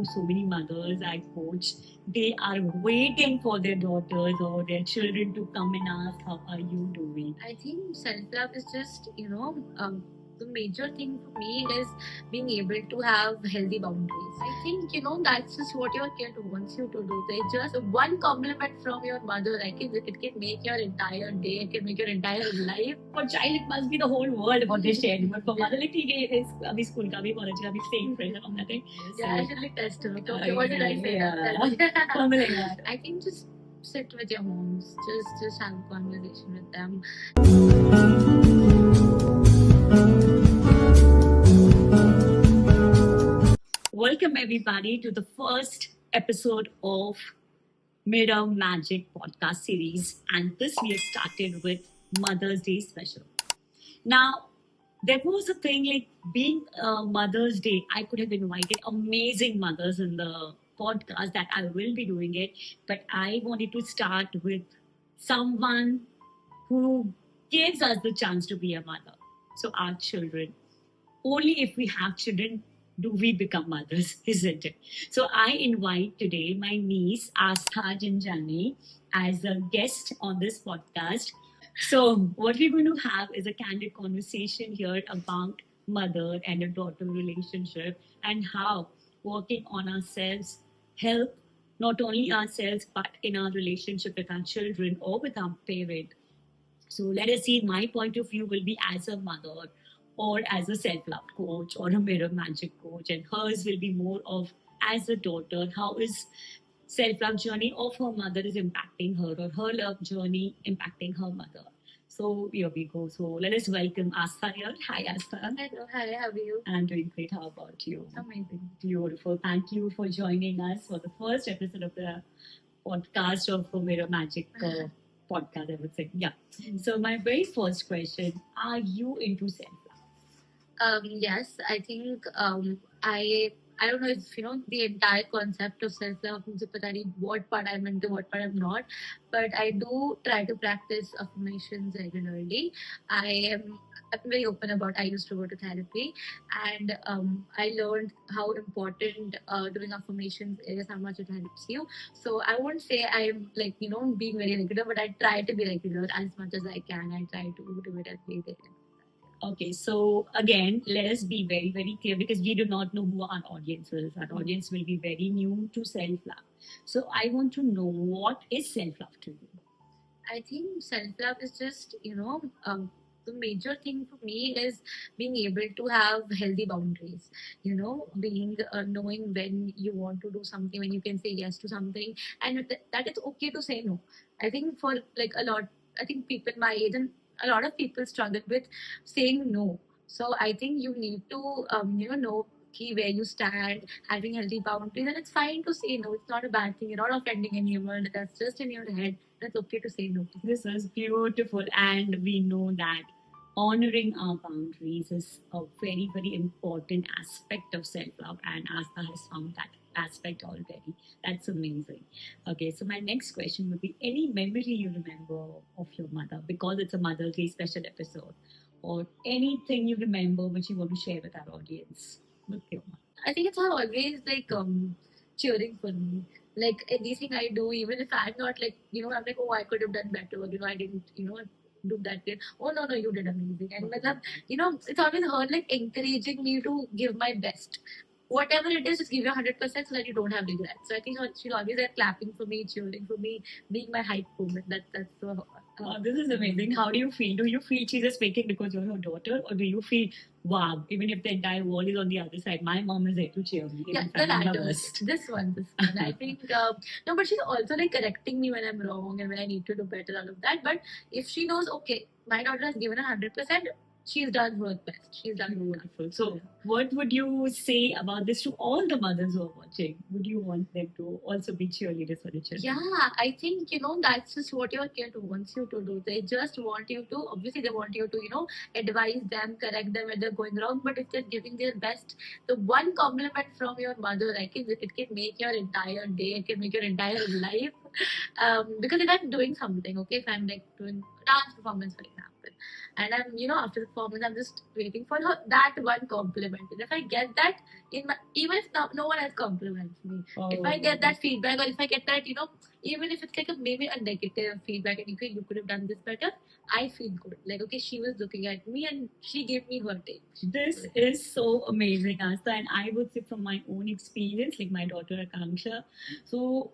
know so many mothers I coach, they are waiting for their daughters or their children to come and ask, how are you doing? I think self-love is just, the major thing for me is being able to have healthy boundaries. I think, that's just what your kid wants you to do. They just one compliment from your mother, it can make your entire day, it can make your entire life. For child, it must be the whole world what they share. But for mother, like, ठीक है, अभी school का भी college का भी same friend and all that thing. Yeah, I should like test her. Okay, what did I say? Something like that. I think just sit with your moms. Just have a conversation with them. Welcome everybody to the first episode of Mirror Magic podcast series, and this we have started with Mother's Day special. Now, there was a thing like being Mother's Day, I could have invited amazing mothers in the podcast that I will be doing it, but I wanted to start with someone who gives us the chance to be a mother. So, our children. Only if we have children do we become mothers, isn't it? So, I invite today my niece, Astha Janjani, as a guest on this podcast. So, what we're going to have is a candid conversation here about mother and a daughter relationship and how working on ourselves help not only ourselves but in our relationship with our children or with our parent. So, let us see. My point of view will be as a mother or as a self-love coach or a mirror magic coach, and hers will be more of as a daughter. How is self-love journey of her mother is impacting her, or her love journey impacting her mother. So here we go. So let us welcome Astha here. Hi Astha. Hello, hi, how are you? I'm doing great. How about you? Amazing. Beautiful. Thank you for joining us for the first episode of the podcast of Mirror Magic podcast, I would say. Yeah. So my very first question, are you into self-love? Yes, I think I don't know if the entire concept of self love मुझे पता नहीं what part I'm into, what part I'm not, but I do try to practice affirmations regularly. I'm very open about. I used to go to therapy, and I learned how important doing affirmations is, how much it helps you. So I won't say I'm like being very regular, but I try to be regular as much as I can. I try to do it every day. Okay, so again, let us be very, very clear because we do not know who our audience is. Our audience will be very new to self love. So I want to know, what is self love to you? I think self love is just, the major thing for me is being able to have healthy boundaries, being knowing when you want to do something, when you can say yes to something, and that it's okay to say no. I think for like I think people my age and a lot of people struggle with saying no. So I think you need to, know key where you stand, having healthy boundaries, and it's fine to say no. It's not a bad thing. You're not offending anyone. That's just in your head. That's okay to say no. This is beautiful, and we know that honoring our boundaries is a very, very important aspect of self love, and Astha has found that aspect already. That's amazing. Okay, so my next question would be, any memory you remember of your mother, because it's a Mother's Day special episode, or anything you remember which you want to share with our audience with your mother? I think it's always like cheering for me. Like anything I do, even if I'm not like, I'm like, oh, I could have done better. I didn't, do that. Oh no, you did amazing. And it's always her like encouraging me to give my best. Whatever it is, just give your 100% so that you don't have regrets. So I think she'll always like clapping for me, cheering for me, being my hype woman. That's so. This is amazing. How do you feel? Do you feel she's just faking because you're her daughter, or do you feel, wow, even if the entire world is on the other side, my mom is there to cheer me? Yeah, the latter. This one. I think no, but she's also like correcting me when I'm wrong and when I need to do better, all of that. But if she knows, okay, my daughter has given 100%, she's done her best. She's done beautiful. So, what would you say about this to all the mothers who are watching? Would you want them to also be cheerleaders for the children? Yeah, I think that's just what your kid wants you to do. They just want you to. Obviously, they want you to advise them, correct them when they're going wrong. But if they're giving their best, the one compliment from your mother, it can make your entire day. It can make your entire life. Because if I'm doing something, okay, if I'm like doing dance performance, for example. And I'm, after the performance, I'm just waiting for that one compliment. And if I get that, even if no one else compliments me, if I get that feedback, or if I get that, even if it's like maybe a negative feedback, and you could have done this better, I feel good. Like, okay, she was looking at me and she gave me her take. This is so amazing, Asta, and I would say from my own experience, like my daughter Akanksha. So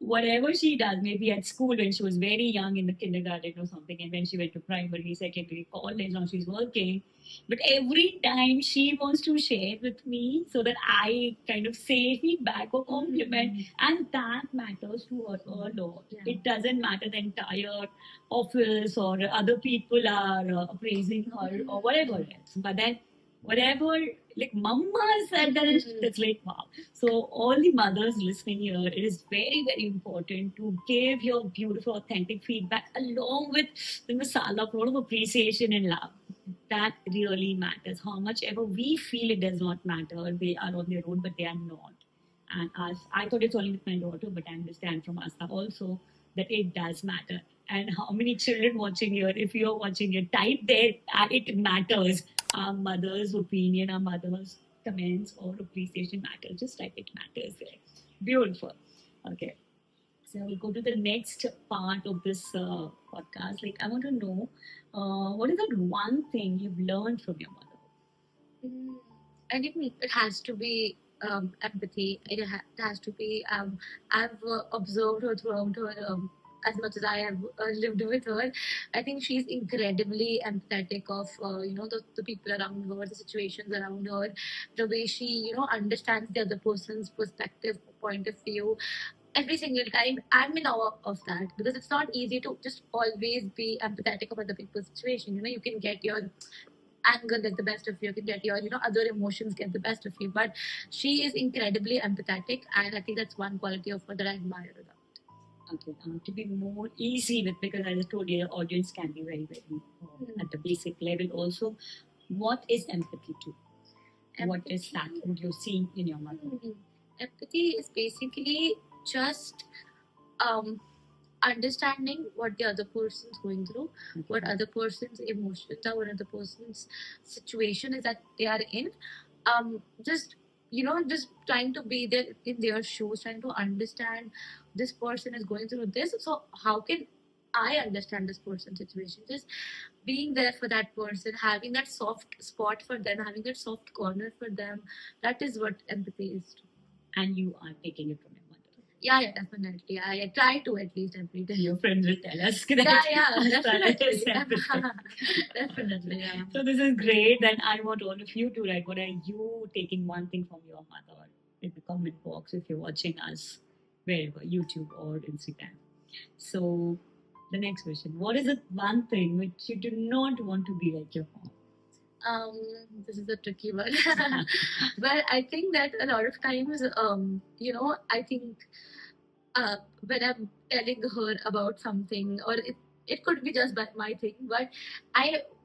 whatever she does, maybe at school when she was very young in the kindergarten or something, and when she went to primary, secondary, college, now she's working. But every time she wants to share with me so that I kind of say feedback or compliment, and that matters to her a lot. Yeah. It doesn't matter the entire office or other people are praising her or whatever else. But then whatever like mama said that it's like wow. So all the mothers listening here, it is very, very important to give your beautiful authentic feedback along with the masala of a lot of appreciation and love. That really matters. How much ever we feel it does not matter, they are on their own, but they are not. And us, I thought it's only with my daughter, but I understand from Asta also that it does matter. And how many children watching here, if you're watching here, type there, it matters. Our mother's opinion, our mother's comments or appreciation matters, just like it matters there. Beautiful. Okay. So we'll go to the next part of this podcast. Like, I want to know what is that one thing you've learned from your mother? I think it has to be empathy. It has to be. I've observed her throughout her. As much as I have lived with her, I think she's incredibly empathetic of the people around her, the situations around her, the way she understands the other person's perspective, point of view. Every single time, I'm in awe of that, because it's not easy to just always be empathetic of other people's situation. You can get your anger get the best of you, you can get your other emotions get the best of you, but she is incredibly empathetic, and I think that's one quality of her that I admire her. Okay, to be more easy with, because I just told you, the audience can be very, very at the basic level also. What is empathy to? What is that? Would you see in your mother? Empathy is basically just understanding what the other person's going through, what other person's emotions are, what other person's situation is that they are in. Just trying to be there in their shoes, trying to understand this person is going through this. So how can I understand this person's situation? Just being there for that person, having that soft spot for them, having that soft corner for them. That is what empathy is. And you are taking it from your mother. Yeah, definitely. I try to at least every day. Your friends will tell us. Definitely. Definitely, yeah. So this is great. Then I want all of you to write, what are you taking one thing from your mother in the comment box if you're watching us, wherever, YouTube or Instagram. So the next question, what is the one thing which you do not want to be like your mom? This is a tricky one. But I think that a lot of times, I think when I'm telling her about something, or it could be just by my thing, but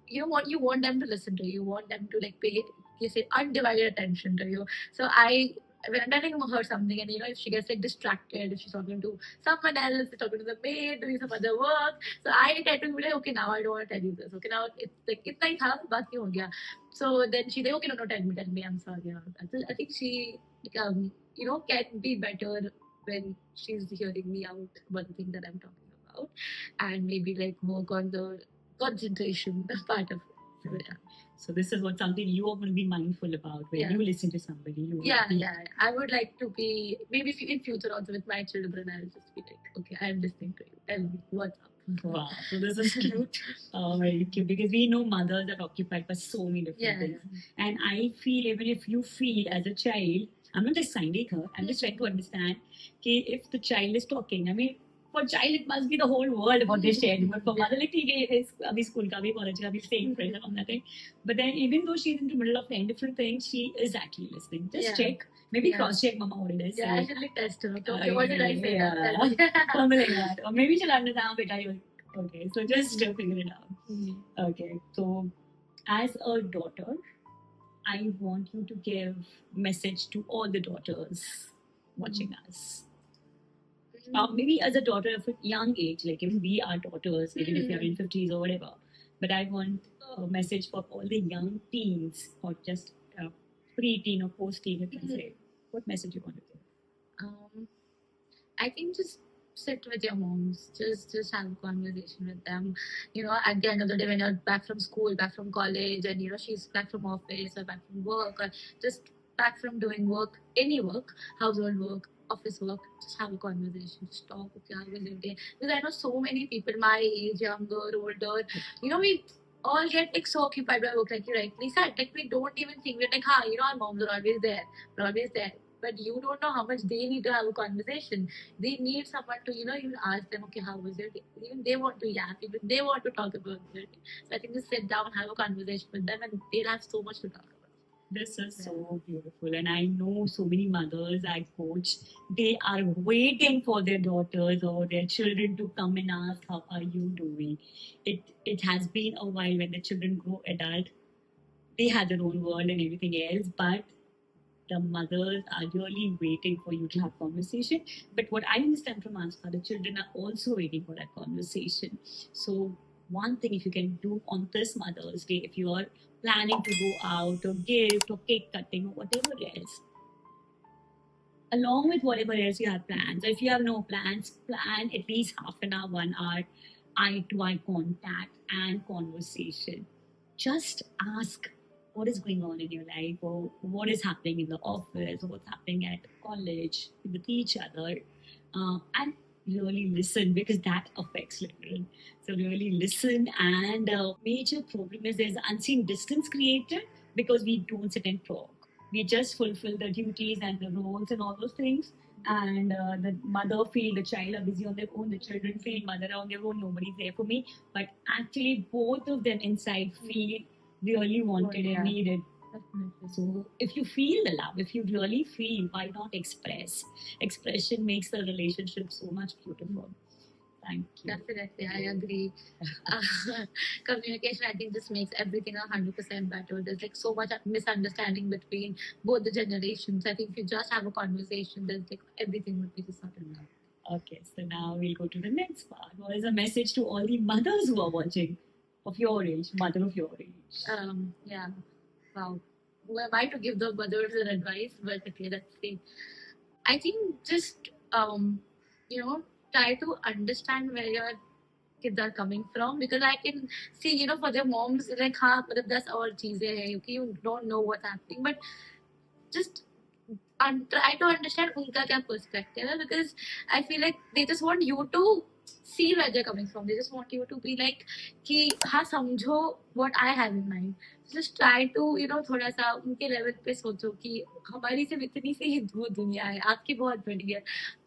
you want them to listen to you, want them to like pay, you say, undivided attention to you. So when I'm telling her something, and if she gets like distracted, if she's talking to someone else, talking to the maid, doing some other work, so I tend to be like, okay, now I don't want to tell you this. Okay, now it's like itna hi tha, baaki ho gaya. So then she's like, okay, no, tell me, I'm sorry. So I think she, can be better when she's hearing me out one thing that I'm talking about, and maybe like work on the concentration part of it. So, yeah. So this is something you are going to be mindful about when you listen to somebody. I would like to be, maybe in future also with my children, I'll just be like, okay, I'm listening to you. Tell me what's up. Wow, so this is cute. Very cute, because we know mothers are occupied by so many different things. And I feel, even if you feel as a child, I'm not just signing her, I'm just trying to understand if the child is talking, I mean, for child it must be the whole world what they share, but for mother, like, it's school ka bhi, college ka bhi, staying friends and all that thing. But then even though she's in the middle of 10 different things, she is actually listening. Just check, maybe cross check mama what it is. I should like test her. Okay, what did I say? Something like that. Or maybe she'll understand, beta, okay, so just figure it out. Okay, so as a daughter, I want you to give message to all the daughters watching us. maybe as a daughter of a young age, like even we are daughters, even if we are in 50s or whatever. But I want a message for all the young teens or just pre-teen or post-teen, you can say. What message you want to give? I think just sit with your moms. Just have a conversation with them. You know, at the end of the day, when you're back from school, back from college, and you know she's back from office or back from work, or just back from doing work, any work, household work, office work, just have a conversation. Just talk. Okay, how was your day? Because I know so many people my age, younger, older. You know, we all get like so occupied by work, like you rightly said. Like we don't even think we're like, you know, our moms are always there. We're always there. But you don't know how much they need to have a conversation. They need someone to, you know, even ask them, okay, how was your day? Even they want to yap, even they want to talk about their day. So I think just sit down, have a conversation with them, and they'll have so much to talk about. This is so beautiful, and I know so many mothers I coach. They are waiting for their daughters or their children to come and ask, "How are you doing?" It has been a while when the children grow adult. They have their own world and everything else, but the mothers are really waiting for you to have conversation. But what I understand from Aska, the children are also waiting for that conversation. So one thing if you can do on this Mother's Day, if you are planning to go out or gift or cake cutting or whatever else, along with whatever else you have plans, or if you have no plans, plan at least half an hour, 1 hour, eye-to-eye contact and conversation. Just ask what is going on in your life or what is happening in the office or what's happening at college with each other, and really listen because that affects little. So really listen, and major problem is there's unseen distance created because we don't sit and talk. We just fulfill the duties and the roles and all those things, and the mother feel the child are busy on their own, the children feel mother are on their own, nobody's there for me. But actually both of them inside feel really wanted and needed. So if you feel the love, if you really feel, why not express? Expression makes the relationship so much beautiful. Thank you. Definitely, I agree. Communication, I think, just makes everything 100% better. There's like so much misunderstanding between both the generations. I think if you just have a conversation, then like everything would be just sorted out. Okay, so now we'll go to the next part. What is a message to all the mothers who are watching of your age, mother of your age? Yeah. Wow. Who am I to give the mothers an advice? But okay, let's see. I think just you know, try to understand where your kids are coming from, because I can see, you know, for their moms, like, मतलब 10 और चीजें हैं, okay, you don't know what's happening, but just try to understand उनका क्या perspective है, because I feel like they just want you to see where they're coming from. They just want you to be like कि हाँ समझो what I have in mind. Just try to, you know, थोड़ा सा उनके level पे सोचो कि हमारी सिर्फ इतनी सी ही वो दुनिया है, आपकी बहुत बड़ी है,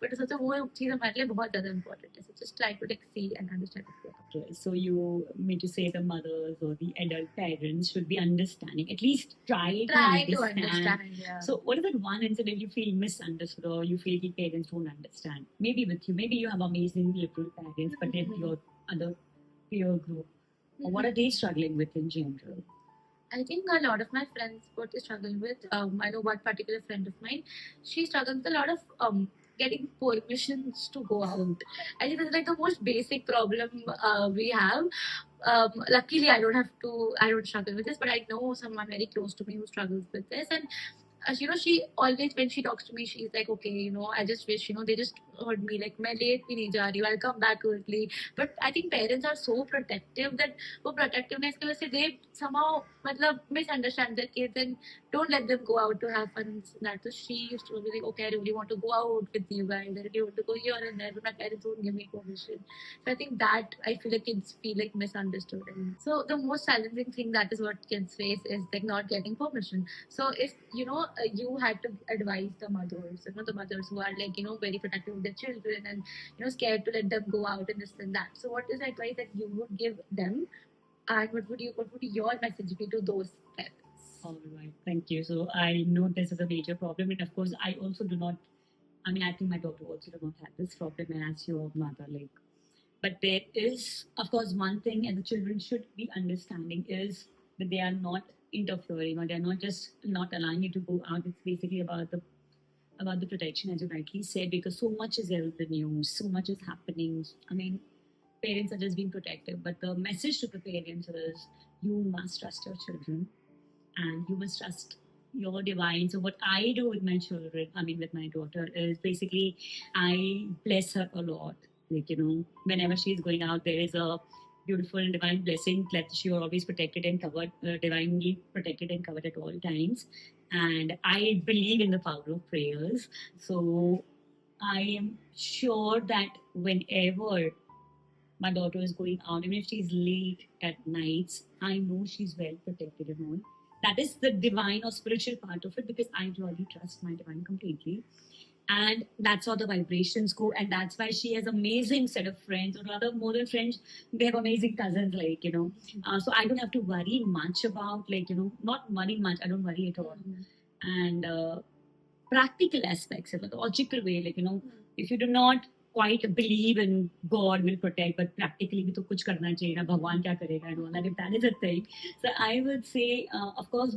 बट सोचो वो चीज़ हमारे लिए बहुत ज़्यादा important है. So just try to like see and understand it. Okay, so you mean to say the mothers or the adult parents should be understanding, at least try to understand. Yeah. So what is that one incident you feel misunderstood or you feel the parents don't understand? Maybe with you, maybe you have amazing liberal parents, but then your other peer group, or what are they struggling with in general? I think a lot of my friends what they struggle with. I know one particular friend of mine. She struggles with a lot of getting permissions to go out. I think that's like the most basic problem we have. Luckily, I don't struggle with this, but I know someone very close to me who struggles with this. And you know, she always, when she talks to me, she's like, okay, you know, I just wish, you know, they just heard me like, मैं late भी नहीं जा रही हूँ, I'll come back early. But I think parents are so protective that वो protectiveness की वजह से they somehow मतलब misunderstand their kids and don't let them go out to have fun and that. So she used to be like, okay, I really want to go out with you guys, I really want to go here and there, but my parents won't give me permission. So I think that I feel like kids feel like misunderstood. And so the most challenging thing that is what kids face is like not getting permission. So if you know you had to advise the mothers, you know, the mothers who are like, you know, very protective of their children and, you know, scared to let them go out and this and that. So what is the advice that you would give them, and what would your message be to those parents? All right, thank you. So I know this is a major problem, and of course, I also do not. I mean, I think my daughter also does not have this problem, and as your mother, like. But there is, of course, one thing, and the children should be understanding is that they are not interfering or they're not just not allowing you to go out. It's basically about the about the protection, as you rightly said, because so much is there in the news, so much is happening. I mean, parents are just being protective, but the message to the parents is you must trust your children and you must trust your divine. So what I do with my children, I mean with my daughter, is basically I bless her a lot. Like, whenever she's going out, there is a beautiful divine blessing that she are always protected and covered, divinely protected and covered at all times. And I believe in the power of prayers. So I am sure that whenever my daughter is going out, even if she's late at nights, I know she's well protected and all. That is the divine or spiritual part of it, because I really trust my divine completely. And that's how the vibrations go. And that's why she has amazing set of friends, or rather more than friends, they have amazing cousins, so I don't have to worry much about, not worry much. I don't worry at all. And practical aspects, in a logical way, if you do not quite believe in God will protect, but practically भी तो कुछ करना चाहिए ना, भगवान क्या करेगा and all that, if that is a thing. So I would say, of course,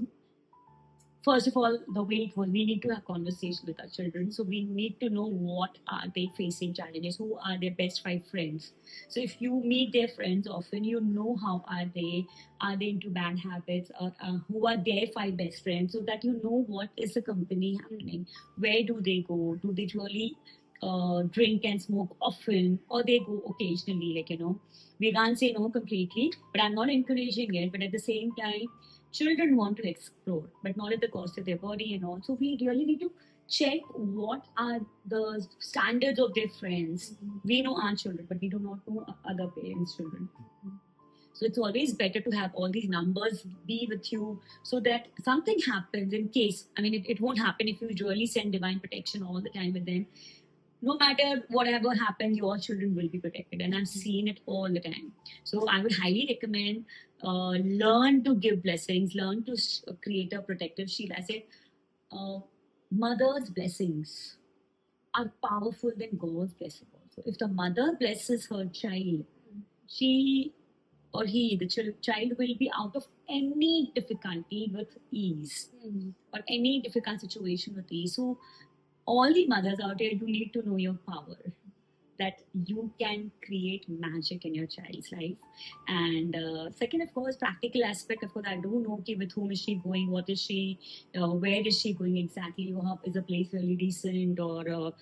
first of all, the way it was, we need to have conversation with our children. So we need to know what are they facing challenges, who are their best five friends. So if you meet their friends often, you know how are they into bad habits, or who are their five best friends, so that you know what is the company happening, where do they go, do they really drink and smoke often, or they go occasionally, we can't say no completely, but I'm not encouraging it. But at the same time, children want to explore, but not at the cost of their body and all. So we really need to check what are the standards of their friends. We know our children, but we do not know other parents' children. So it's always better to have all these numbers be with you, so that something happens in case. I mean, it won't happen if you really send divine protection all the time with them. No matter whatever happens, your children will be protected. And I've seen it all the time. So I would highly recommend, learn to give blessings, learn to create a protective shield. I said, mother's blessings are powerful than God's blessing also. If the mother blesses her child, she or he, the child will be out of any difficulty with ease, or any difficult situation with ease. So all the mothers out there, you need to know your power, that you can create magic in your child's life. And second, of course, practical aspect. Of course, I don't know with whom is she going, what is she, where is she going exactly, is the place really decent, or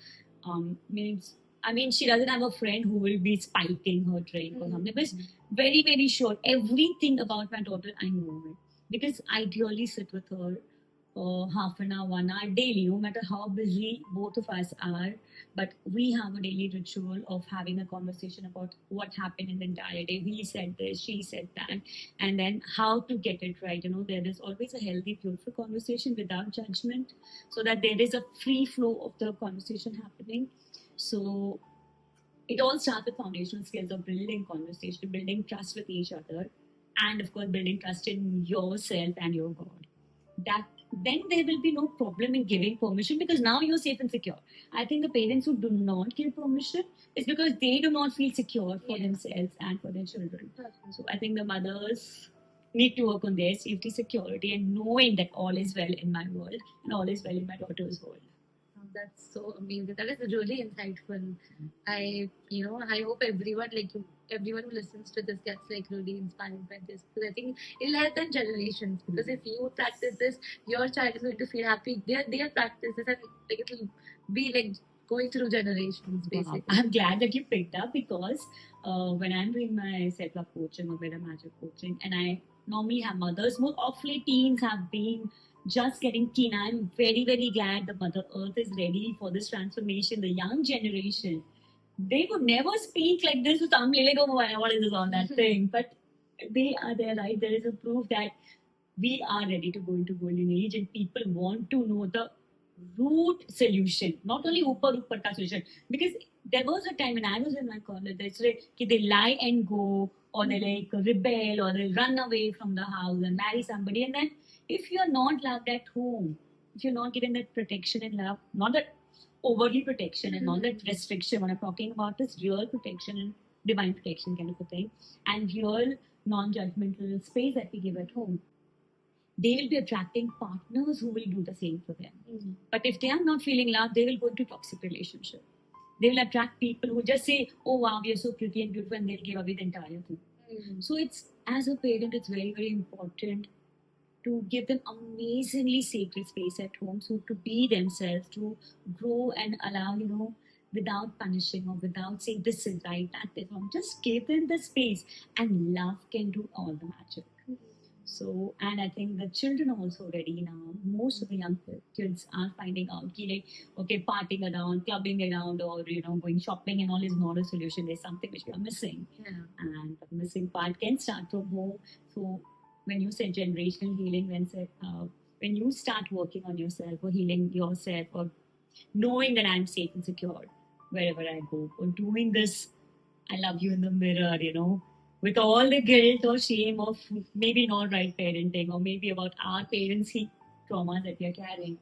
means. I mean, she doesn't have a friend who will be spiking her drink or something. But very, very sure, everything about my daughter, I know it. Because I really sit with her half an hour, 1 hour daily, no matter how busy both of us are. But we have a daily ritual of having a conversation about what happened in the entire day. We said this, she said that, and then how to get it right. There is always a healthy, beautiful conversation without judgment, so that there is a free flow of the conversation happening. So it all starts with foundational skills of building conversation, building trust with each other, and of course, building trust in yourself and your God. That then there will be no problem in giving permission, because now you're safe and secure. I think the parents who do not give permission is because they do not feel secure for themselves and for their children. So I think the mothers need to work on their safety, security, and knowing that all is well in my world and all is well in my daughter's world. That's so amazing. That is really insightful. I hope everyone who listens to this gets really inspired by this, because I think it'll help them generations. Because if you practice this, your child is going to feel happy. Their practices, and it'll be going through generations basically. Wow. I'm glad that you picked up, because when I'm doing my self-love coaching or better magic coaching, and I normally have mothers, more of late teens have been just getting keen. I'm very, very glad the Mother Earth is ready for this transformation. The young generation, they would never speak like this to somebody like, oh, what is this on that thing? But they are there, right? There is a proof that we are ready to go into golden age, and people want to know the root solution, not only upar ka solution. Because there was a time when I was in my college, they lie and go, or they rebel, or they run away from the house and marry somebody, and then if you're not loved at home, if you're not given that protection and love, not that overly protection and not that restriction, what I'm talking about is real protection and divine protection kind of a thing, and real non-judgmental space that we give at home. they will be attracting partners who will do the same for them. Mm. But if they are not feeling love, they will go into toxic relationship. They will attract people who just say, "Oh wow, we are so pretty and beautiful," and they'll give away the entire thing. Mm. So it's, as a parent, it's very, very important to give them amazingly sacred space at home, so to be themselves, to grow and allow, without punishing or without saying this is right, that is wrong. Just give them the space, and love can do all the magic. Mm. So, and I think the children are also ready now. Most of the young kids are finding out, like, okay, partying around, clubbing around, or going shopping and all is not a solution. There's something which we are missing, Yeah. and the missing part can start from home. So, when you say generational healing, when you start working on yourself or healing yourself or knowing that I'm safe and secure wherever I go, or doing this, I love you in the mirror, with all the guilt or shame of maybe not right parenting, or maybe about our parents' trauma that we are carrying.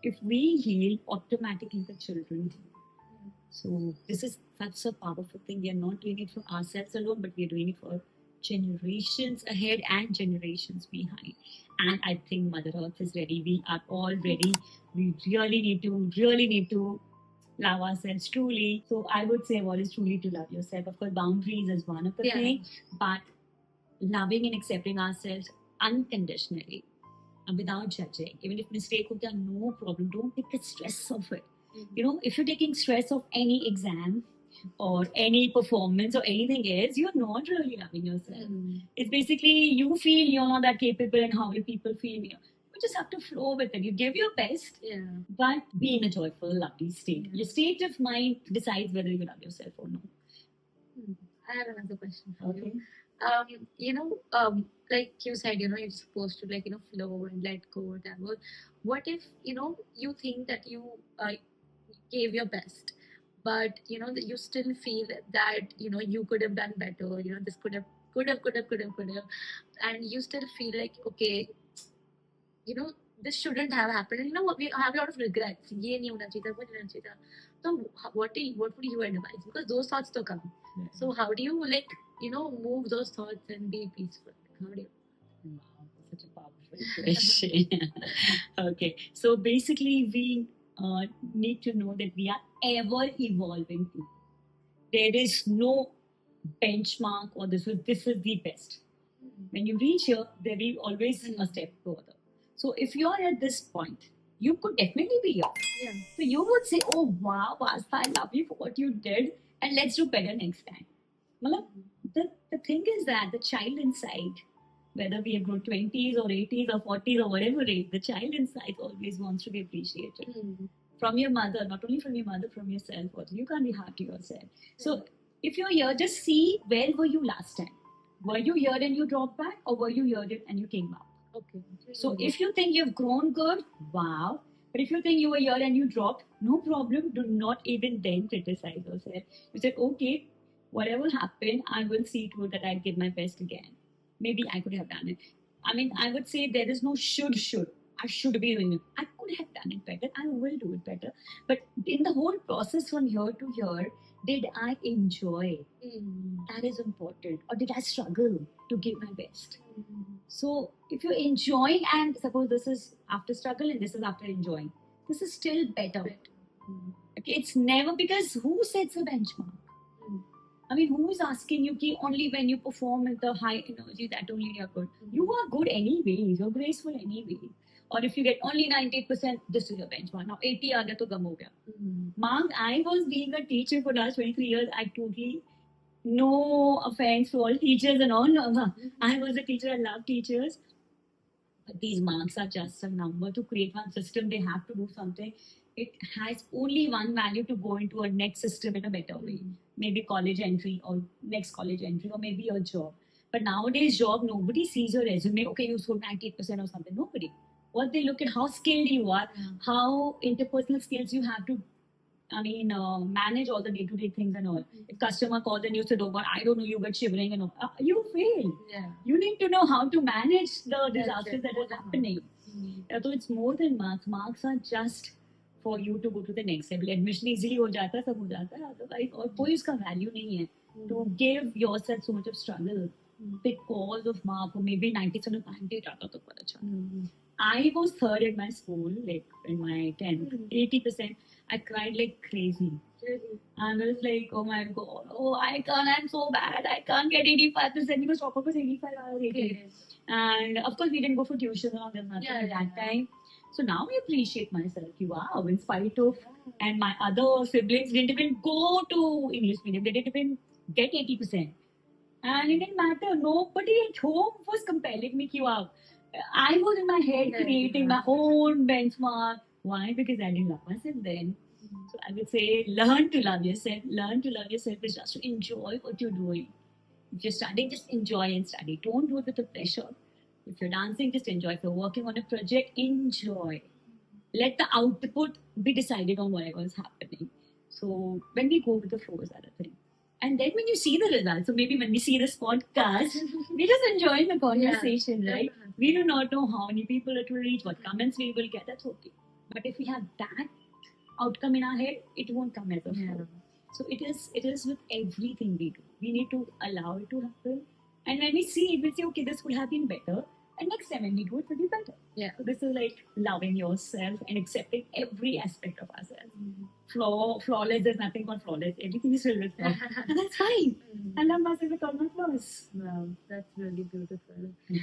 If we heal, automatically the children heal. So this is such a powerful thing. We are not doing it for ourselves alone, but we are doing it for generations ahead and generations behind. And I think Mother Earth is ready. We are all ready. We really need to love ourselves truly. So I would say what is truly to love yourself. Of course, boundaries is one of the Yeah. things, but loving and accepting ourselves unconditionally and without judging. Even if mistake hote are, no problem. Don't take the stress of it. Mm. If you're taking stress of any exam or any performance or anything else, you're not really loving yourself. Mm. It's basically you feel you're not that capable, and how will people feel? You just have to flow with it. You give your best, Yeah. but be in a joyful, lovely state. Yeah. Your state of mind decides whether you love yourself or not. I have another question for Okay. you. Like you said, you're supposed to flow and let go, whatever. What if you think that you gave your best, but that you still feel that you could have done better. This could have, and you still feel like, okay, this shouldn't have happened. And we have a lot of regrets. ये नहीं होना चाहिए था, वो नहीं होना चाहिए था. So what would you advise? Because those thoughts to come. So how do you move those thoughts and be peaceful? How do you? Wow, such a powerful question. Okay, so basically, we need to know that we are ever evolving too. There is no benchmark or this is the best. When you reach here, there will always a step further. So if you're at this point, you could definitely be here. Yeah. So you would say, "Oh wow, Vasta, I love you for what you did, and let's do better next time." Malab, the thing is that the child inside, whether we have grown 20s or 80s or 40s or whatever age, the child inside always wants to be appreciated. From your mother, not only from your mother, from yourself also. You can't be hard to yourself. So if you're here, just see, where were you last time? Were you here and you dropped back, or were you here and you came up? Okay. So if you think you've grown good, wow. But if you think you were here and you dropped, no problem. Do not even then criticize yourself. You said, okay, whatever happened, I will see to it that I give my best again. Maybe I could have done it. I mean, I would say there is no should. I should be doing it. I could have done it better. I will do it better. But in the whole process from here to here, did I enjoy? That is important. Or did I struggle to give my best? So if you're enjoying, and suppose this is after struggle and this is after enjoying, this is still better. Okay, it's never, because who sets a benchmark? I mean, who is asking you ki only when you perform with the high energy that only you're good? You are good anyways. You're graceful anyways. Or if you get only 98%, this is your benchmark. Now 80 aa gaya to gum ho gaya. Mark, I was being a teacher for the last 23 years. I totally, no offense to all teachers and all. I was a teacher. I love teachers. But these marks are just a number. To create one system, they have to do something. It has only one value: to go into a next system in a better way. Maybe college entry or next college entry, or maybe your job. But nowadays, job, nobody sees your resume. Okay, you scored 98% or something. Nobody. What they look at, how skilled you are, how interpersonal skills you have to, manage all the day-to-day things and all. If customer calls and you said, "Oh God, I don't know," you get shivering and all, you fail. Yeah. You need to know how to manage the disasters that are That's it. happening. So it's more than marks. Marks are just for you to go to the next level. Admission easily हो जाता है, सब हो जाता है. Otherwise, और कोई उसका value नहीं है. To give yourself so much of struggle, because of mark or maybe 90 से 90 आता तो पर अच्छा. Mm. I was third in my school, like in my 10th, Mm. 80%. I cried like crazy. Really? And I was like, oh my god, oh I can't, I'm so bad, I can't get 85% because top up was 85, I was 80. Okay. And of course, we didn't go for tuition or nothing Yeah, at yeah, that yeah. time. So now I appreciate myself. Wow, in spite of, and my other siblings didn't even go to English medium, they didn't even get 80%. And it didn't matter. Nobody at home was compelling me. Wow. I was in my head Yeah, creating yeah. my own benchmark. Why? Because I didn't love myself then. So I would say, learn to love yourself. Learn to love yourself is just to enjoy what you're doing. If you're studying, just enjoy and study. Don't do it with the pressure. If you're dancing, just enjoy. If you're working on a project, enjoy. Let the output be decided on whatever is happening. So when we go with the flow is other thing. And then when you see the results, so maybe when we see this podcast, we're just enjoying the conversation, Yeah. right? We do not know how many people it will reach, what comments we will get, that's okay. But if we have that outcome in our head, it won't come as a flow. Yeah. So it is with everything we do. We need to allow it to happen. And when we see it, we say, okay, this could have been better. And next time when we do it, will be better. Yeah. So this is like loving yourself and accepting every aspect of ourselves. Flawless, there's nothing called flawless. Everything is filled with flaws. And that's fine. I love myself with all my flaws. Wow, that's really beautiful.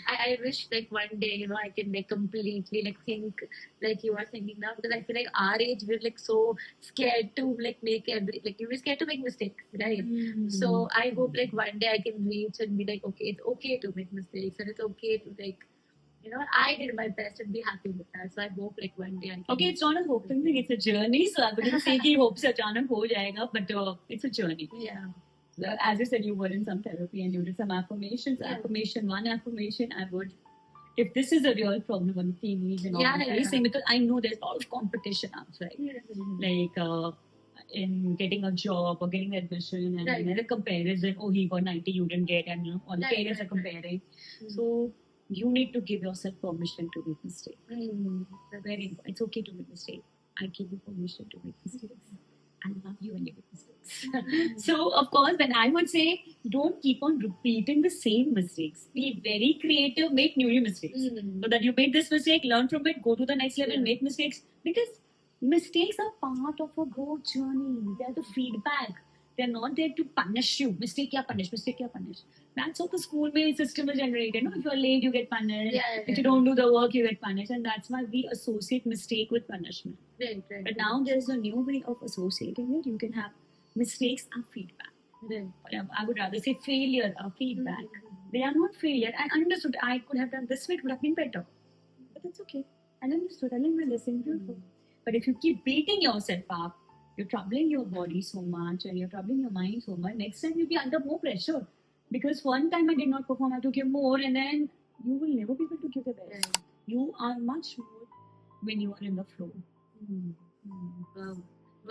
I wish like one day, you know, I can like completely like think like you are thinking now, because I feel like our age we're like so scared to like make we're scared to make mistakes, right? So I hope like one day I can reach and be like, okay, it's okay to make mistakes and it's okay to like, you know, I did my best and be happy with that. So I hope like one day I can. Okay, it's not a hoping thing, it's a journey. So I wouldn't say कि hope से अचानक हो जाएगा, but it's a journey. Yeah. As you said, you were in some therapy and you did some affirmations. Yeah. One affirmation, I would, if this is a real problem on teenage and all Yeah, that, yeah, facing, because I know there's a lot of competition outside, like in getting a job or getting admission, and Right. then the comparison, oh, he got 90, you didn't get, and you know, all the Right, parents right, are comparing. So you need to give yourself permission to make mistakes. That's Very important. It's okay to make mistakes. I give you permission to make mistakes. I love you when you make mistakes. So, of course, when I would say, don't keep on repeating the same mistakes. Be very creative, make new mistakes. So that you made this mistake, learn from it, go to the next level, Yeah. make mistakes. Because mistakes are part of a growth journey. They are the feedback. They're not there to punish you. Mistake kya punish, mistake kya punish. That's how the school system is generated. No? If you're late, you get punished. Yeah, If you don't do the work, you get punished. And that's why we associate mistake with punishment. Right. But now there's a new way of associating it. You can have mistakes are feedback. I would rather say failure or feedback. They are not failure. I understood I could have done this way, it would have been better. But that's okay. I understood. I learned my lesson. Beautiful. But if you keep beating yourself up, you're troubling your body so much and you're troubling your mind so much, next time you'll be under more pressure. Because one time I did not perform, I have to give more, and then you will never be able to give the best. Right. You are much more when you are in the flow. Wow.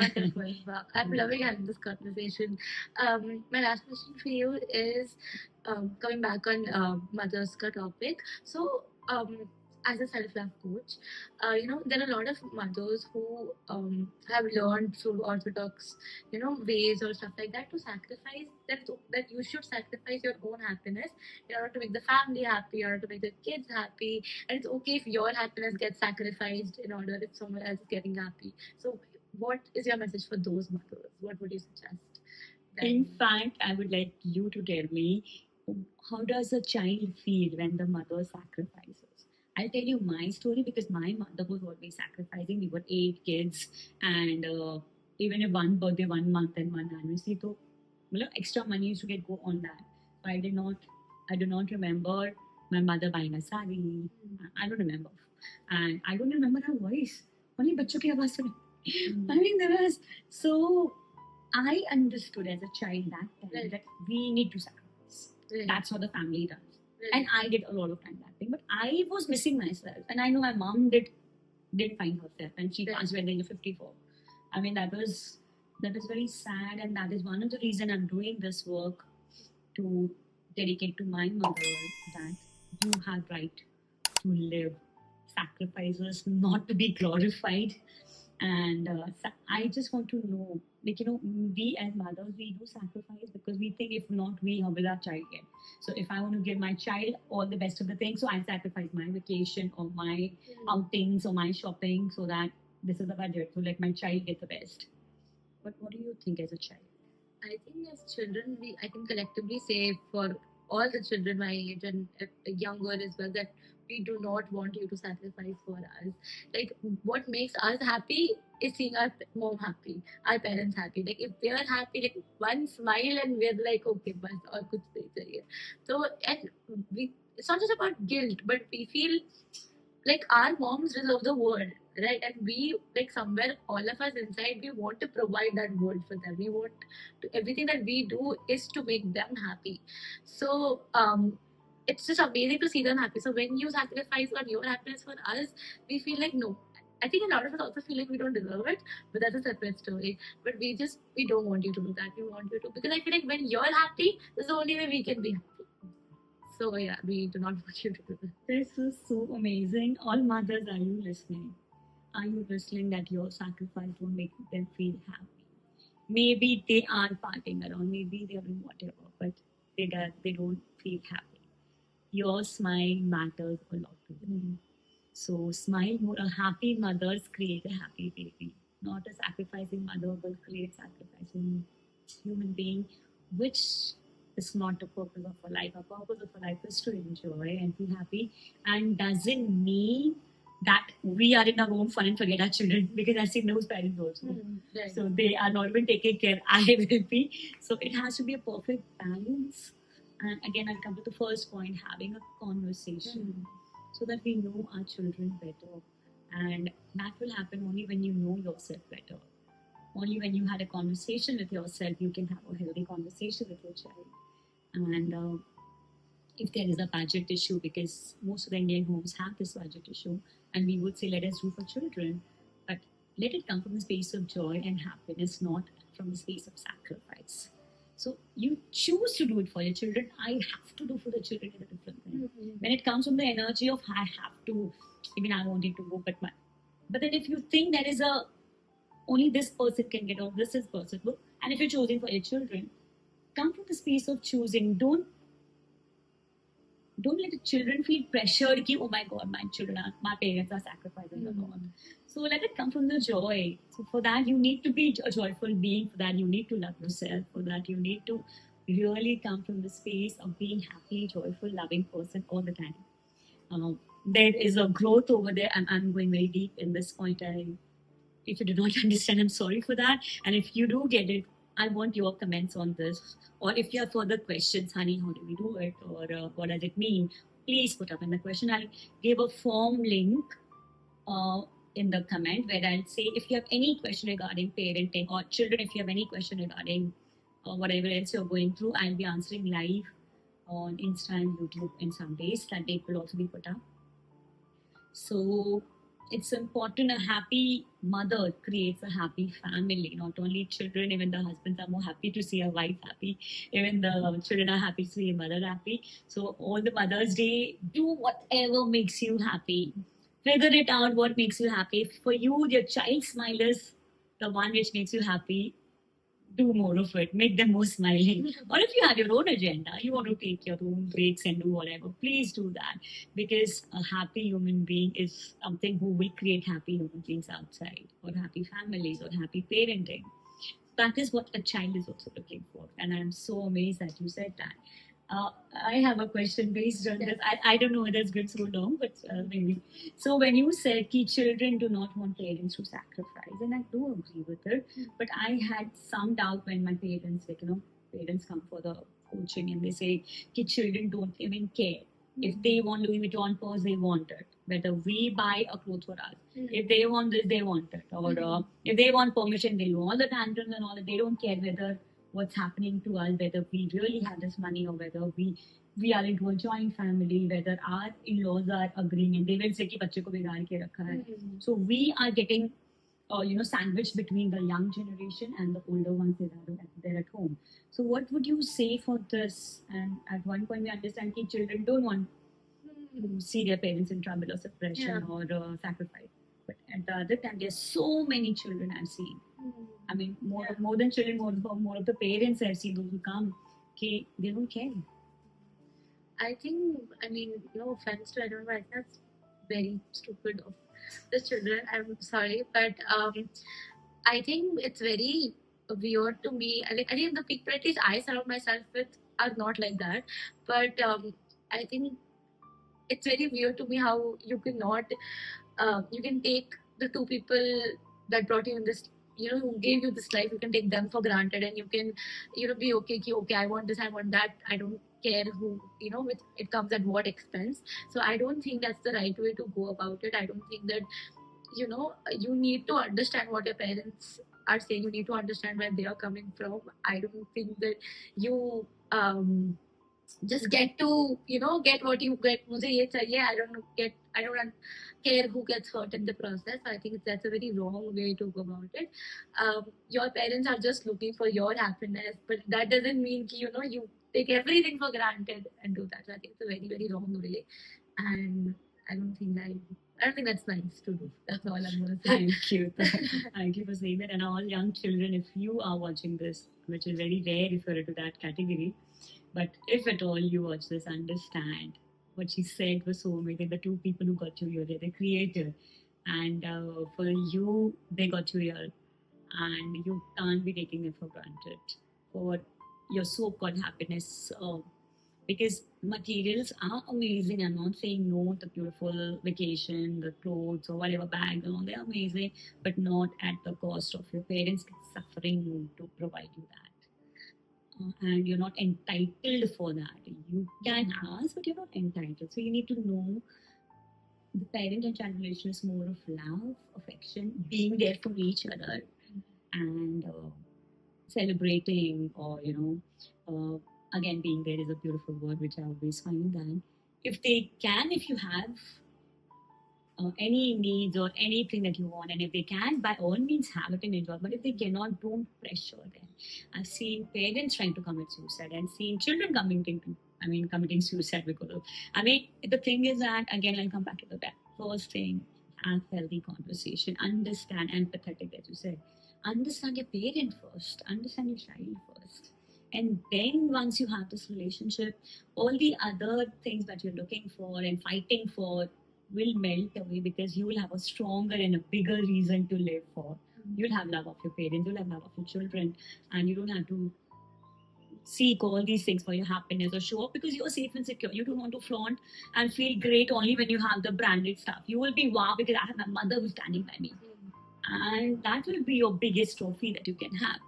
Wonderful. Wow. I'm loving having this conversation. My last question for you is coming back on mother's topic. So, as a self-love coach, you know, there are a lot of mothers who have learned through orthodox, you know, ways or stuff like that to sacrifice that you should sacrifice your own happiness in order to make the family happy, in order to make the kids happy, and it's okay if your happiness gets sacrificed in order if someone else is getting happy. So, what is your message for those mothers? What would you suggest? In fact, I would like you to tell me, how does a child feel when the mother sacrifices? I'll tell you my story because my mother was always sacrificing. We were 8 kids, and even if one birthday, 1 month, and one anniversary, so extra money used to go on that. So I do not remember my mother buying a sari. I don't remember, and I don't remember her voice. Only बच्चों की आवाज़ सुनी. I mean, there was so. I understood as a child that time that we need to sacrifice. That's what the family does. And I did a lot of time that thing, but I was missing myself, and I know my mom didn't find herself, and she passed away at the age of 54. I mean, that was very sad, and that is one of the reason I'm doing this work, to dedicate to my mother that you have right to live. Sacrifices not to be glorified. And I just want to know, like, we as mothers, we do sacrifice because we think if not we, how will our child get? So if I want to give my child all the best of the things, so I sacrifice my vacation or my outings or my shopping so that this is the budget, so let my child get the best. But what do you think as a child? I think as children, I can collectively say for all the children my age and younger as well that we do not want you to sacrifice for us. Like what makes us happy is seeing our mom happy, our parents happy. Like if they are happy, like one smile and we're like okay, bas or kuch nahi chahiye. So and we, it's not just about guilt, but we feel like our moms deserve the world, right? And we like somewhere all of us inside we want to provide that world for them. We want to, everything that we do is to make them happy. So it's just amazing to see them happy. So when you sacrifice on your happiness for us, we feel like no. I think a lot of us also feel like we don't deserve it, but that's a separate story. But we don't want you to do that. We want you to, because I feel like when you're happy, that's the only way we can be happy. So yeah, we do not want you to do that. This is so amazing. All mothers, are you listening? Are you listening that your sacrifice will make them feel happy? Maybe they aren't partying around, maybe they're doing whatever, but they don't feel happy. Your smile matters a lot to them. So smile more. A happy mothers create a happy baby. Not a sacrificing mother will create sacrificing human being, which is not the purpose of a life. Our purpose of a life is to enjoy and be happy, and doesn't mean that we are in our own fun and forget our children, because I've seen those parents also. Right. So they are not even taking care. I will be. So it has to be a perfect balance. And again, I'll come to the first point, having a conversation so that we know our children better. And that will happen only when you know yourself better. Only when you had a conversation with yourself, you can have a healthy conversation with your child. And if there is a budget issue, because most of the Indian homes have this budget issue, and we would say, let us do for children, but let it come from a space of joy and happiness, not from a space of sacrifice. So you choose to do it for your children. I have to do for the children is a different thing. When it comes from the energy of I have to, even I wanted to go, but then if you think there is a only this person can get, or this is possible, and if you're choosing for your children, come from the space of choosing. Don't let the children feel pressured ki, oh my god, my parents are sacrificing a lot. So let it come from the joy. So for that you need to be a joyful being, for that you need to love yourself, for that you need to really come from the space of being happy, joyful, loving person all the time. There is a growth over there, and I'm going very deep in this point. If you do not understand, I'm sorry for that. And if you do get it, I want your comments on this. Or if you have further questions, honey, how do we do it? Or what does it mean? Please put up in the question. I'll give a form link in the comment where I'll say if you have any question regarding parenting, or children, if you have any question regarding whatever else you're going through, I'll be answering live on Insta and YouTube in some days. That date will also be put up. So it's important. A happy mother creates a happy family. Not only children, even the husbands are more happy to see a wife happy. Even the children are happy to see a mother happy. So all the Mother's Day, do whatever makes you happy. Figure it out what makes you happy. If for you, your child's smile is the one which makes you happy, do more of it, make them more smiling. Or if you have your own agenda, you want to take your own breaks and do whatever, please do that. Because a happy human being is something who will create happy human beings outside, or happy families, or happy parenting. That is what a child is also looking for. And I'm so amazed that you said that. I have a question based on this. I don't know whether it's good so long, but maybe. So when you said ki children do not want parents to sacrifice, and I do agree with it, but I had some doubt when my parents, parents come for the coaching and they say ki children don't even care. If they want Louis Vuitton purse, they want it. Whether we buy a clothes for us. If they want this, they want it. Or if they want permission, they do all the tantrums and all that. They don't care whether what's happening to us, whether we really have this money, or whether we are into a joint family, whether our in-laws are agreeing, and they will say कि बच्चे को बिगाड़ के रखा है. So we are getting sandwiched between the young generation and the older ones that are there at home. So what would you say for this? And at one point we understand that children don't want to see their parents in trouble or suppression or sacrifice. But at the other time, there's so many children I've seen. I mean, more than children, more of the parents I've seen those who come, okay, they don't care. I think, I mean, no offense to anyone, but I think that's very stupid of the children. I'm sorry, but I think it's very weird to me. I think the people at least I surround myself with are not like that. But I think it's very weird to me how you cannot, you can take the two people that brought you in this, who gave you this life, you can take them for granted and you can, be okay, okay, I want this, I want that. I don't care who, it comes at what expense. So I don't think that's the right way to go about it. I don't think that you need to understand what your parents are saying. You need to understand where they are coming from. I don't think that you just get to get what you get. मुझे ये चाहिए. I don't care who gets hurt in the process. I think that's a very wrong way to go about it. Your parents are just looking for your happiness, but that doesn't mean you take everything for granted and do that. So I think it's a very, very wrong way, and I don't think that's nice to do. That's all I'm gonna say. Thank you. Thank you for saying that. And all young children, if you are watching this, which is very rare if you're into that category, but if at all you watch this, understand what she said was so amazing. The two people who got you here, they're the creator. And for you, they got you here. And you can't be taking it for granted for your so-called happiness. Because materials are amazing. I'm not saying no, the beautiful vacation, the clothes or whatever bag, they're amazing, but not at the cost of your parents suffering to provide you that. And you're not entitled for that. You can ask, but you're not entitled. So you need to know the parent and child relation is more of love, affection, being there for each other, and celebrating, or again, being there is a beautiful word which I always find that if you have any needs or anything that you want, and if they can, by all means have it and enjoy. But if they cannot, don't pressure them. I've seen parents trying to commit suicide and seen children committing suicide because of. The thing is that, again, I'll come back to the first thing: have healthy conversation, understand, empathetic, as you said. Understand your parent first, understand your child first. And then once you have this relationship, all the other things that you're looking for and fighting for will melt away, because you will have a stronger and a bigger reason to live for. You'll have love of your parents, you'll have love of your children, and you don't have to seek all these things for your happiness or show up, because you're safe and secure. You don't want to flaunt and feel great only when you have the branded stuff. You will be wow because I have my mother who's standing by me. And that will be your biggest trophy that you can have.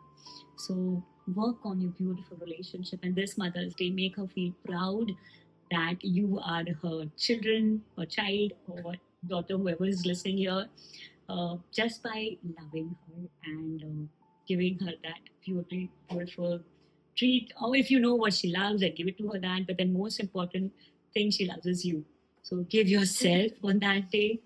So work on your beautiful relationship, and this Mother's Day, make her feel proud that you are her children or child or daughter, whoever is listening here, just by loving her and giving her that beautiful treat. Or if you know what she loves, then give it to her that. But the most important thing she loves is you. So give yourself on that day.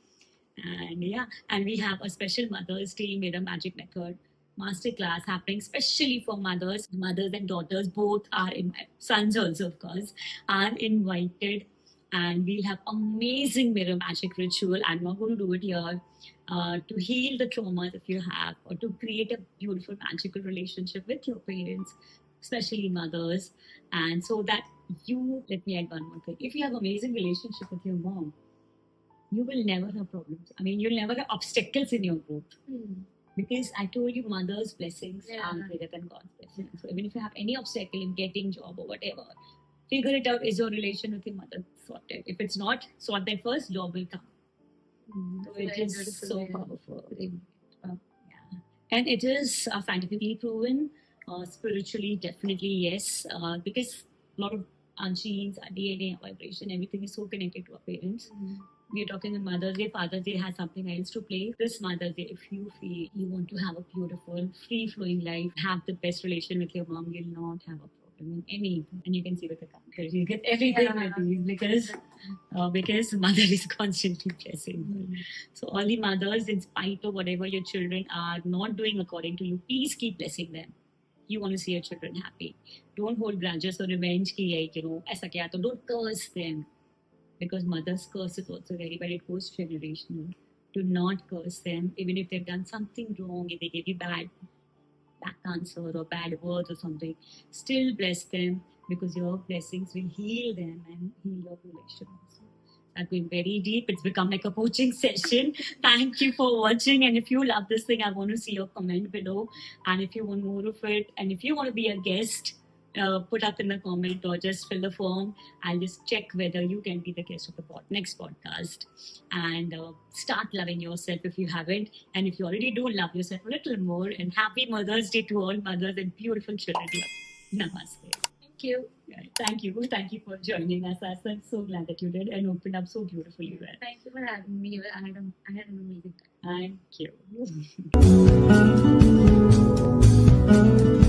And we have a special Mother's Day Made of Magic Method masterclass happening especially for mothers and daughters. Both are sons also, of course, are invited, and we'll have amazing mirror magic ritual. I'm not going to do it here. To heal the traumas if you have, or to create a beautiful magical relationship with your parents, especially mothers. And so that let me add one more thing. If you have amazing relationship with your mom, you will never have problems. You'll never have obstacles in your growth. Because I told you, mother's blessings are greater than God's blessings. So even if you have any obstacle in getting job or whatever, figure it out. Is your relation with your mother sorted? If it's not sorted first, job will come. So it is so powerful. And it is scientifically proven. Spiritually, definitely yes. Because a lot of our genes, our DNA, our vibration, everything is so connected to our parents. We're talking on Mother's Day. Father's Day has something else to play. This Mother's Day, if you feel you want to have a beautiful, free-flowing life, have the best relation with your mom, you'll not have a problem in anything. And you can see with the counters, you get everything with these, because mother is constantly blessing her. So all the mothers, in spite of whatever your children are not doing according to you, please keep blessing them. You want to see your children happy. Don't hold grudges or revenge. Aisa kiya, so don't curse them. Because mother's curse is also very bad. It goes generational. Do not curse them, even if they've done something wrong, if they gave you bad answer or bad words or something. Still bless them, because your blessings will heal them and heal your relations. I'm going very deep. It's become like a coaching session. Thank you for watching. And if you love this thing, I want to see your comment below. And if you want more of it, and if you want to be a guest, put up in the comment or just fill the form. I'll just check whether you can be the guest of the next podcast. And start loving yourself if you haven't. And if you already do, love yourself a little more. And happy Mother's Day to all mothers and beautiful children. Namaste. Thank you. Thank you. Thank you for joining us. I'm so glad that you did and opened up so beautifully. Thank you for having me. I had an amazing time. Thank you.